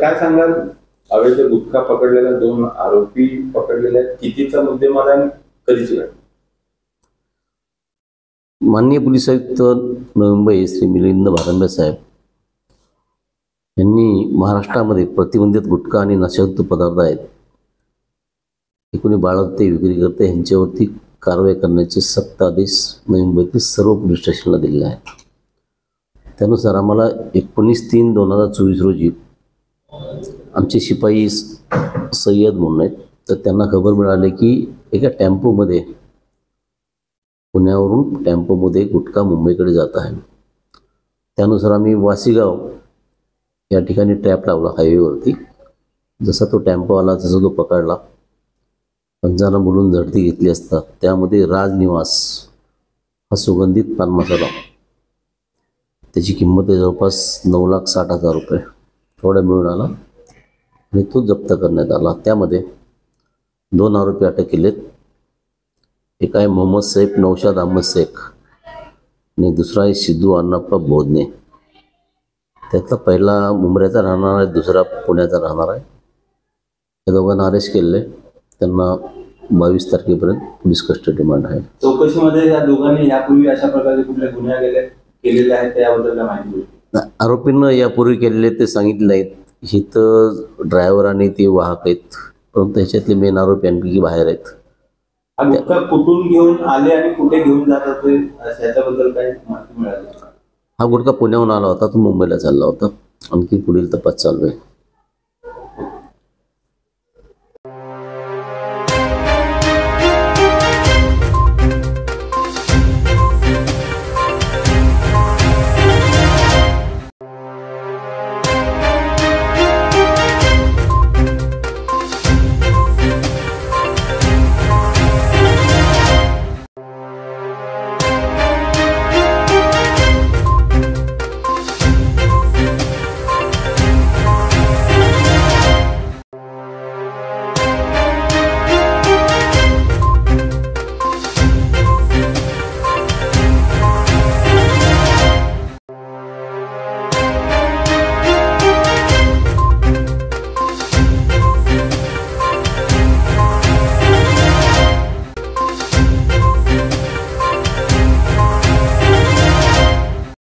काय सांगाल, अवैध गुटखा पकडलेल्या 2 आरोपी पकडलेले आहेत, कितीचा मुद्देमाल आहे, कधीची घटना? माननीय पोलीस आयुक्त नवी मुंबई श्री मिलिंद भारंबे साहेब यांनी महाराष्ट्रामध्ये प्रतिबंधित गुटखा आणि नशायुक्त पदार्थ आहेत हे कोणी बाळगते विक्री करते यांच्यावरती कारवाई करण्याचे सक्त आदेश नवी मुंबईतील सर्व पोलीस स्टेशनला दिलेले आहेत. त्यानुसार आम्हाला 19/3/2024 रोजी आमचे शिपाई सय्यद म्हणून आहेत, तर त्यांना खबर मिळाली की एका टेम्पोमध्ये पुण्यावरून टेम्पोमध्ये गुटखा मुंबईकडे जात आहे. त्यानुसार आम्ही वासीगाव या ठिकाणी ट्रॅप लावला हायवेवरती. जसा तो टेम्पो आला तसा तो पकडला. पंचांना बोलून झडती घेतली असता त्यामध्ये राजनिवास हा सुगंधित पान मसाला, त्याची किंमत आहे जवळपास 9,60,000 रुपये थोडा मिळून आला आणि तो जप्त करण्यात आला. त्यामध्ये 2 आरोपी अटक केलेत. एक आहे मोहम्मद सैफ नौशाद अहमद शेख आणि दुसरा आहे सिद्धू अण्णाप्पा बोधने. त्यातला पहिला मुंबईचा राहणार आहे, दुसरा पुण्याचा राहणार आहे. या दोघांना अरेस्ट केले. त्यांना 22 तारखेपर्यंत पोलीस कस्टडी रिमांड आहे. चौकशीमध्ये या दोघांनी यापूर्वी अशा प्रकारचे कुठले गुन्हे केलेले आहेत त्याबद्दल काय माहिती होती? आरोपींना यापूर्वी केलेले ते सांगितले नाहीत. ही तर ड्रायव्हर आणि ते वाहक आहेत, परंतु ह्याच्यातले मेन आरोपी आणखी बाहेर आहेत. हा गुटखा कुठून घेऊन आले आणि कुठे घेऊन जात होते याच्याबद्दल काही माहिती मिळाली? हा गुटखा पुण्याहून आला होता, तो मुंबईला चालला होता. आणखी पुढील तपास चालू आहे.